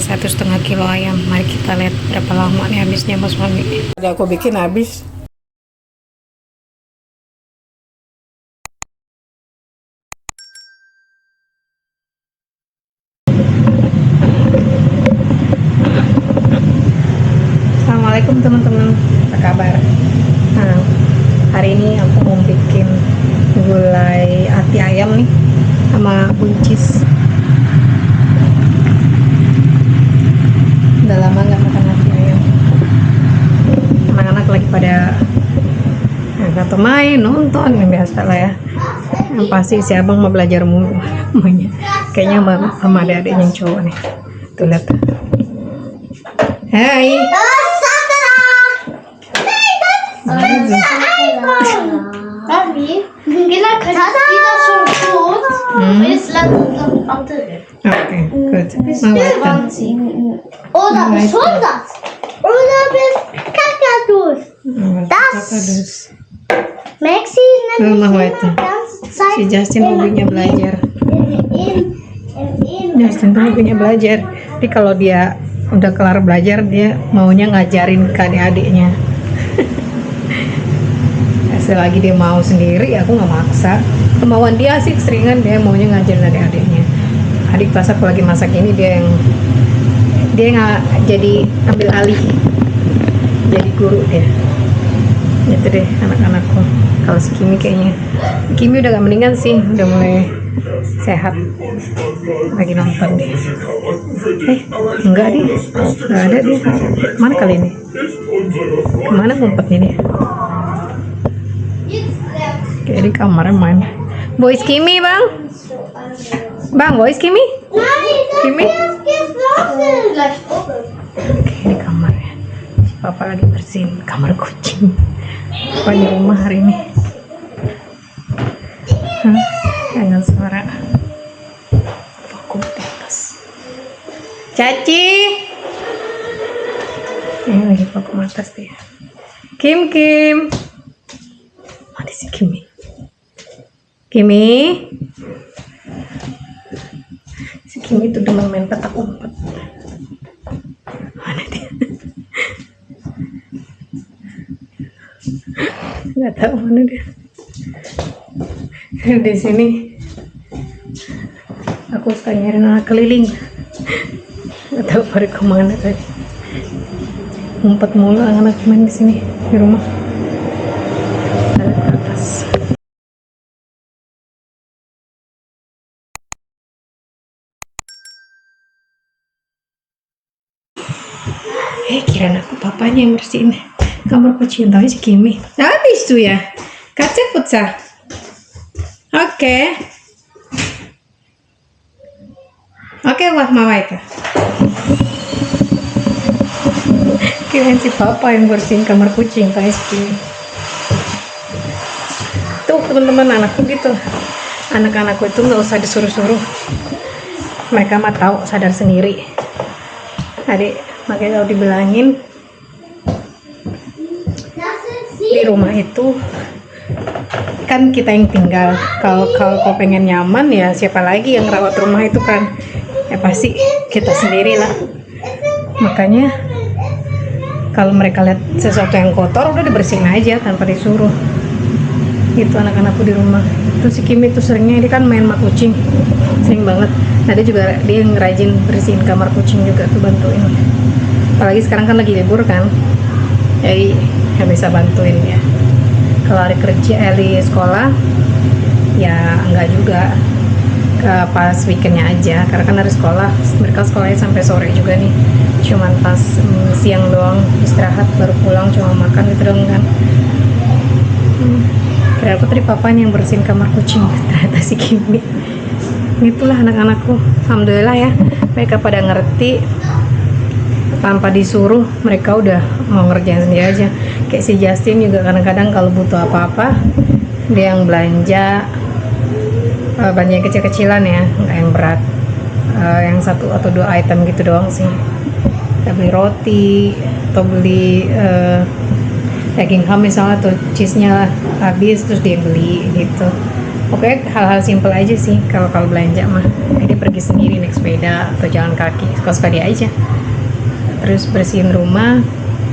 1,5 kilo ayam. Mari kita lihat berapa lama nih habisnya Mas Mami. Udah aku bikin habis. Assalamualaikum teman-teman, apa kabar? Nah, hari ini aku mau bikin gulai ati ayam nih sama buncis. Udah lama nggak makan ati ayam. Anak-anak lagi pada atau main, nonton, yang biasa lah ya. Yang pasti si abang mau belajar mulu. Kayaknya sama adik-adik yang cowok nih. Tuh lihat. Hai. Tapi bila kita so groß ist langsam andere. Oke, good. Bis 20. Oder bis 100. Oder bis Kakadus. Das. Maxi Rumah nennt itu. ganz Si Justin hobinya belajar. in Justin tuh hobinya belajar. Jadi kalau dia udah kelar belajar, dia maunya ngajarin ke adik-adiknya. Selagi dia mau sendiri, aku nggak maksa. Kemauan dia sih seringan dia maunya ngajarin adik-adiknya. Adik pas aku lagi masak ini dia nggak jadi ambil alih, jadi guru dia. Itu deh anak-anakku. Kalau si Kimi kayaknya, Kimi udah gak mendingan sih, udah mulai sehat. Lagi nonton deh. Enggak deh, nggak ada dia. Mana kali ini? Kemana ngumpetnya dia? Kayak di kamarnya main. Boys Kimi bang, boys Kimi, Kimi. Oke, di kamarnya. Si Papa lagi bersihin kamar kucing. Papa di rumah hari ini. Dengan suara vakum di atas. Caci. Ini lagi vakum atas dia. Kim. Mana si Kimi? Si Kimi tuh demen main petak umpet. Mana dia? Nggak tahu mana dia. Di sini aku suka nyari anak keliling. Nggak tahu pada kemana tadi. Ngumpet mulu anak main di sini di rumah. Ada ke atas. Kirain aku papanya yang bersihin kamar kucing, tapi si Kimi habis tuh ya. Kaca putsa. Oke, wah mama itu. Kirain si papa yang bersihin kamar kucing, tapi si Kimi. Tuh teman-teman, anakku gitu. Anak-anakku itu nggak usah disuruh-suruh. Mereka mah tahu, sadar sendiri. Adik, makanya kalau dibilangin di rumah itu kan kita yang tinggal. Kalau pengen nyaman ya siapa lagi yang rawat rumah itu kan? Ya pasti kita sendiri lah. Makanya kalau mereka lihat sesuatu yang kotor udah dibersihin aja tanpa disuruh. Itu anak-anakku di rumah. Terus si Kimi tuh seringnya ini kan main sama kucing, sering banget. Nah dia yang rajin bersihin kamar kucing juga tuh, bantuin. Apalagi sekarang kan lagi libur kan, jadi nggak bisa bantuin ya. Kalau hari kerja di sekolah ya enggak juga, pas weekendnya aja, karena kan dari sekolah mereka sekolahnya sampai sore juga nih, cuman pas siang doang istirahat baru pulang, cuma makan gitu doang kan. Kira aku tadi papanya yang bersihin kamar kucing, ternyata si Kimi. Itulah anak-anakku, alhamdulillah ya, mereka pada ngerti. Tanpa disuruh mereka udah mau ngerjain sendiri aja. Kayak si Justin juga kadang-kadang kalau butuh apa-apa dia yang belanja kecil-kecilan ya, nggak yang berat, yang 1 atau 2 item gitu doang sih. Kita beli roti atau beli daging ham misalnya, atau cheese nya habis terus dia beli gitu. Pokoknya hal-hal simpel aja sih kalau belanja mah. Dia pergi sendiri naik sepeda atau jalan kaki, suka-suka dia aja. Terus bersihin rumah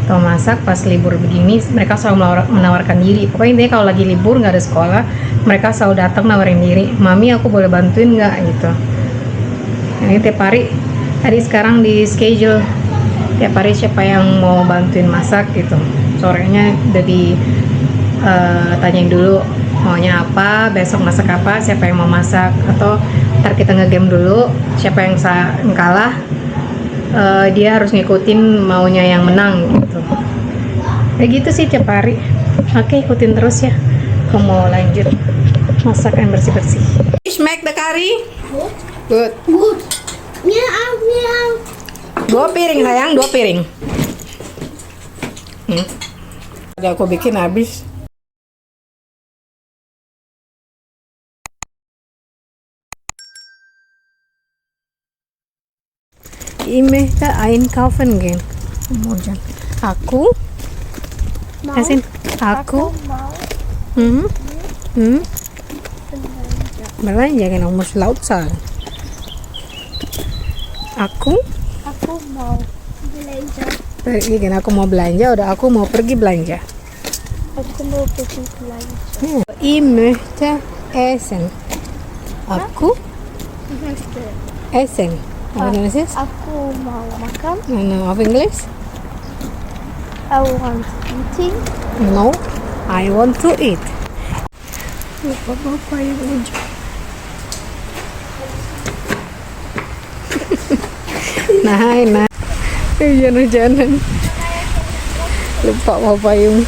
atau masak pas libur begini, mereka selalu menawarkan diri. Pokoknya intinya kalau lagi libur nggak ada sekolah, mereka selalu datang nawarin diri, mami aku boleh bantuin nggak gitu. Ini tiap hari, tadi sekarang di schedule tiap hari siapa yang mau bantuin masak gitu. Sorenya udah tanyain dulu maunya apa, besok masak apa, siapa yang mau masak, atau ntar kita ngegame dulu, siapa yang kalah, dia harus ngikutin maunya yang menang gitu. Kayak gitu sih tiap hari. Oke, ikutin terus ya. Aku mau lanjut masak dan bersih-bersih. Make the curry. Good. Good. Miau, miau. 2 piring sayang, 2 piring. Udah aku bikin habis. Ich möchte einkaufen gehen. Morgen. Aku? Asin. Aku? Belanja kan, muss laut sagen. Aku mau belanja. pergi kan, aku mau belanja, udah aku mau pergi belanja. Aku mau pergi belanja. Ich möchte essen. Aku essen. Apa jenisnya? Aku mau makan. No, auf English? I want eating. No, I want to eat. Lupa bapak yang lucu. Nah, hujan-hujanan. Lupa bawa payung.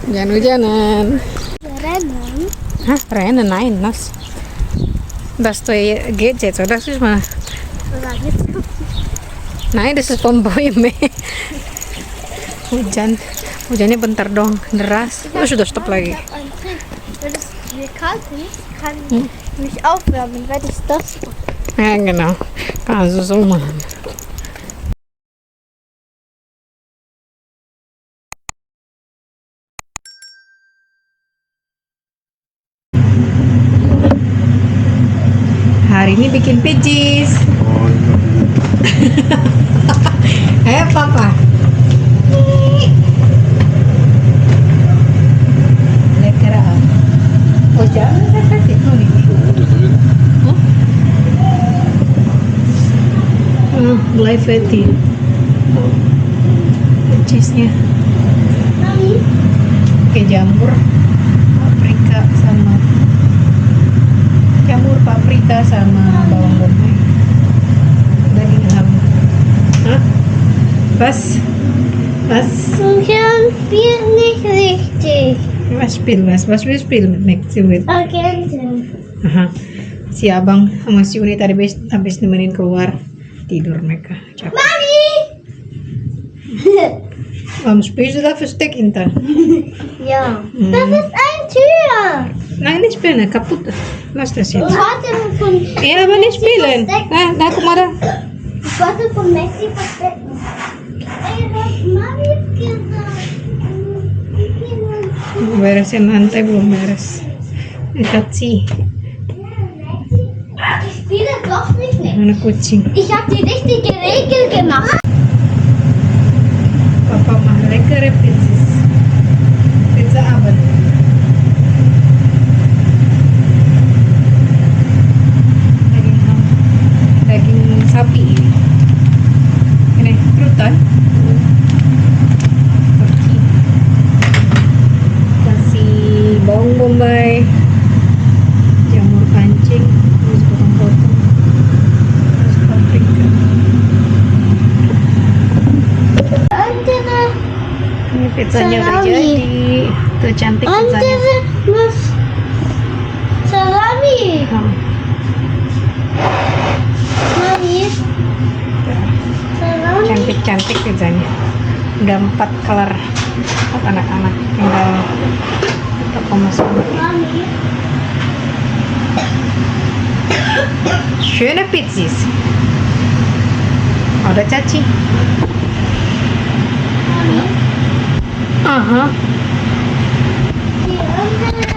Hujan-hujanan. Rennen. Hah, rennen? Nein, nass. Das geht jetzt, oder? Das ist mal... Nein, das ist vom Bäume. Hujannya bentar dong, deras. Oh, sudah stop lagi. Wenn es mir kalt ist, kann ich mich aufwärmen, wenn ich das mache. Ja, genau. Kannst du so machen. Hari ini bikin pijis. Ayo papa. Lekker ah. Oh jangan sakit tuh nih. Blijf vetty. Pijisnya. Pakai jamur, paprika sama bawang bombay, daging ayam. Hah? Was Spiel nicht richtig. Was wir spielen mit Siwit? Agenten. Aha. Si abang sama si Uni tadi habis nemenin keluar, tidur mereka. Capek. Mami! Spielst du da Versteck hinter? Ja. Das ist ein Tür. Nein, nicht spielen, kaputt. Lass das jetzt. Ich warte von Ja, aber nicht spielen. Na, guck mal da. Ich wollte von Messi verstecken. Ey, was Mami gesagt? Beresin lantai belum beres. Lihat sih, Ich spiele doch nicht mit. anak kucing. Ich habe die richtige Regel gemacht. Papa mah lekker pizzas. Pizza abad. Daging sapi. Ini kerutan. Kasih bawang bombay, jamur kancing, terus potong-potong, terus paprika. Andere, Ini pizzanya udah Salami. jadi. Tuh cantik pizzanya. andere muss Salami. Mami, Salami. Cantik-cantik pizzanya. Udah 4 color buat anak-anak. Tinggal toko masuk. Mami. Schöne Pizzis. Ada caci. Mami. Aha. Die andere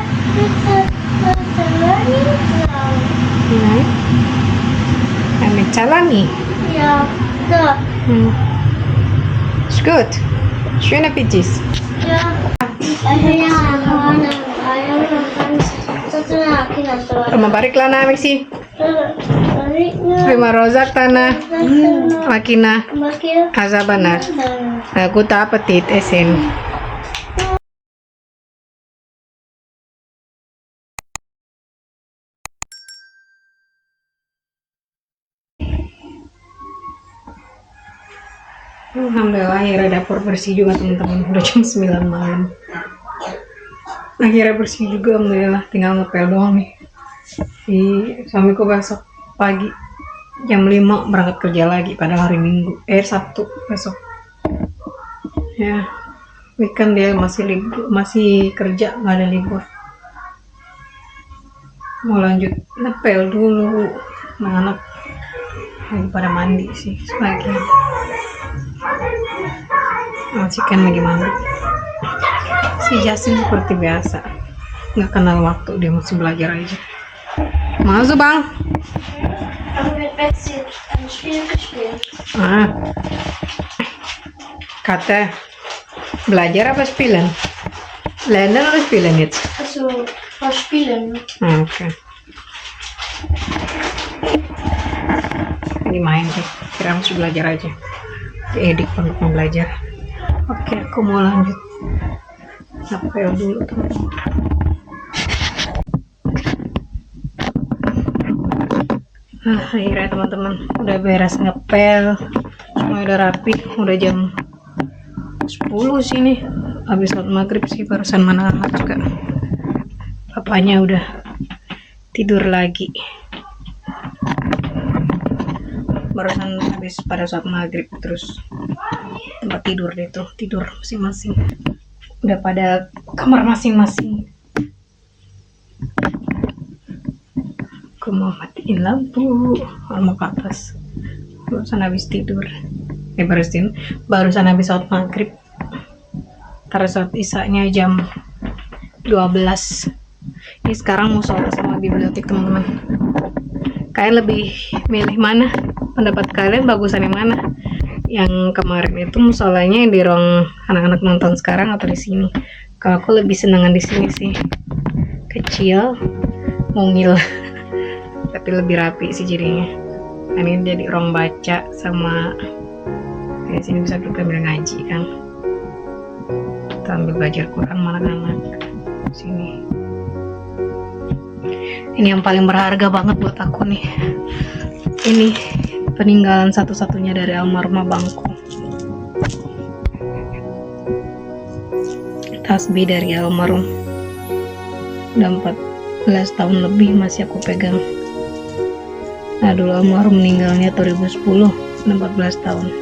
Nein. Eine Salami. Ja, da. Ist gut. Schöne Pizzis. Ja. Rumah bariklah na miksi. Prima rozak tanah. Makina azabana. Aku tak petit esen. Alhamdulillah akhirnya dapur bersih juga teman-teman. Udah jam 9 malam. Akhirnya bersih juga, alhamdulillah. Tinggal ngepel doang nih. Suamiku besok pagi jam 5 berangkat kerja lagi, padahal hari Minggu. Sabtu besok. Ya, weekend dia masih libur, masih kerja, nggak ada libur. Mau lanjut ngepel dulu. Anak-anak lagi pada mandi sih sebagian. Masih kan lagi mandi. Si Justin seperti biasa, nggak kenal waktu, dia masih belajar aja. Masuk bang. Kata belajar apa spielen? Lernen atau spielen jetzt? Also, was spielen? Oke. Ini main sih, kira harus belajar aja. Edik untuk mau belajar. Oke, aku mau lanjut ngepel dulu teman-teman. Akhirnya teman-teman udah beres ngepel, semua udah rapi, udah jam 10 sini. Habis sholat maghrib sih, barusan mana anak juga. Papanya udah tidur lagi. Barusan habis pada sholat maghrib, terus tempat tidur deh tuh, tidur masing-masing. Udah pada kamar masing-masing. Aku mau matiin lampu, mau ke atas. Barusan habis tidur. Barusan habis sholat maghrib. Terus sholat isya-nya jam 12. Ini sekarang mau sholat sama bibliotek teman-teman. Kalian lebih milih mana? Pendapat kalian bagusan yang mana? Yang kemarin itu musolanya di ruang anak-anak nonton sekarang atau di sini? Kalau aku lebih senangan di sini sih. Kecil, mungil, tapi lebih rapi sih jadinya. Ini jadi ruang baca sama di sini bisa kita ambil ngaji kan. Kita ambil belajar Quran anak-anak sini. Ini yang paling berharga banget buat aku nih. Ini peninggalan satu-satunya dari almarhum abangku. Tasbih dari almarhum. Udah 14 tahun lebih masih aku pegang. Nah, dulu almarhum meninggalnya 2010, 14 tahun.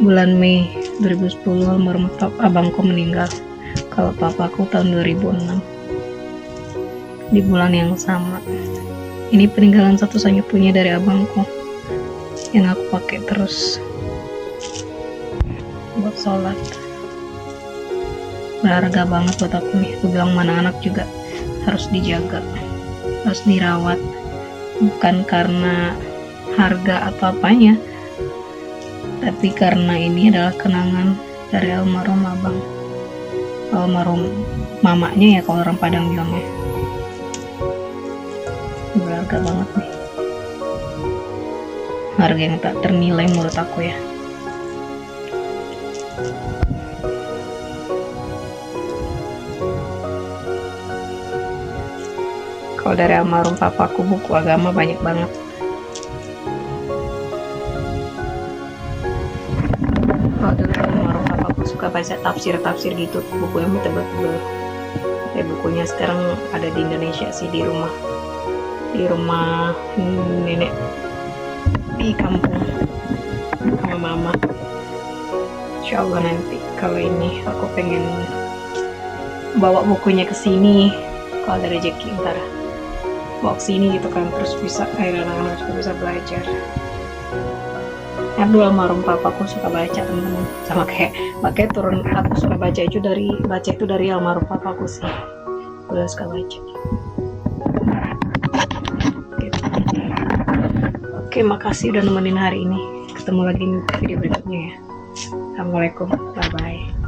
Bulan Mei 2010 almarhum abangku meninggal. Kalau papaku tahun 2006. Di bulan yang sama. Ini peninggalan satu-satunya dari abangku yang aku pakai terus buat sholat. Berharga banget buat aku nih. Aku bilang mana anak juga harus dijaga, harus dirawat. Bukan karena harga atau apanya, tapi karena ini adalah kenangan dari almarhum abang, almarhum mamanya ya kalau orang Padang bilangnya. Berharga banget nih, harga yang tak ternilai menurut aku ya. Kalau dari almarhum papaku buku agama banyak banget. Kalau dulu almarhum papaku suka baca tafsir gitu, buku yang tebel-tebel. Bukunya sekarang ada di Indonesia sih, di rumah nenek di kampung sama mama. Insya Allah nanti kalau ini aku pengen bawa bukunya ke sini kalau ada rezeki, ntar bawa sini gitu kan, terus bisa anak-anak juga bisa belajar. Dulu almarhum papaku suka baca teman-teman, sama kayak makanya turun aku suka baca itu dari almarhum papaku sih, udah suka baca gitu. Oke, makasih udah nemenin hari ini, ketemu lagi di video berikutnya ya. Assalamualaikum, bye bye.